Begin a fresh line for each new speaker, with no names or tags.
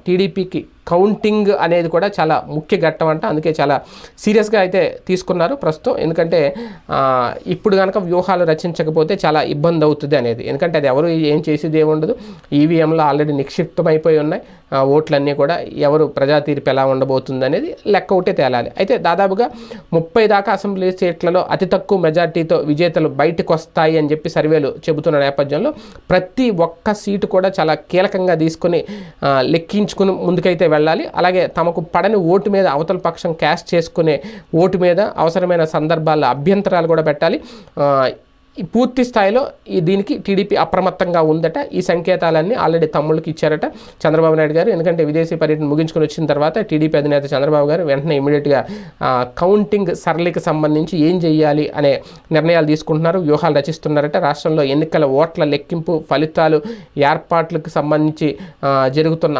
టీడీపీకి కౌంటింగ్ అనేది కూడా చాలా ముఖ్య ఘట్టం అంట. అందుకే చాలా సీరియస్గా అయితే తీసుకున్నారు ప్రస్తుతం. ఎందుకంటే ఇప్పుడు కనుక వ్యూహాలు రచించకపోతే చాలా ఇబ్బంది అవుతుంది అనేది. ఎందుకంటే అది ఎవరు ఏం చేసేది ఏముండదు. ఈవీఎంలో ఆల్రెడీ నిక్షిప్తమైపోయి ఉన్నాయి ఓట్లన్నీ కూడా. ఎవరు ప్రజా తీర్పు ఎలా ఉండబోతుంది అనేది లెక్క ఒకటే తేలాలి. అయితే దాదాపుగా 30 దాకా అసెంబ్లీ సీట్లలో అతి తక్కువ మెజార్టీతో విజేతలు బయటకు వస్తాయి అని చెప్పి సర్వేలు చెబుతున్న నేపథ్యంలో ప్రతి ఒక్క సీటు కూడా చాలా కీలకంగా తీసుకుని లెక్కించుకుని ముందుకైతే వెళ్ళాలి. అలాగే తమకు పడని ఓటు మీద అవతల పక్షం క్యాస్ట్ చేసుకునే ఓటు మీద అవసరమైన సందర్భాల్లో అభ్యంతరాలు కూడా పెట్టాలి. పూర్తి స్థాయిలో దీనికి టీడీపీ అప్రమత్తంగా ఉందట. ఈ సంకేతాలన్నీ ఆల్రెడీ తమ్ముళ్ళకి ఇచ్చారట చంద్రబాబు నాయుడు గారు. ఎందుకంటే విదేశీ పర్యటన ముగించుకొని వచ్చిన తర్వాత టీడీపీ అధినేత చంద్రబాబు గారు వెంటనే ఇమీడియట్గా కౌంటింగ్ సరళికి సంబంధించి ఏం చేయాలి అనే నిర్ణయాలు తీసుకుంటున్నారు, వ్యూహాలు రచిస్తున్నారట. రాష్ట్రంలో ఎన్నికల ఓట్ల లెక్కింపు ఫలితాలు ఏర్పాట్లకు సంబంధించి జరుగుతున్న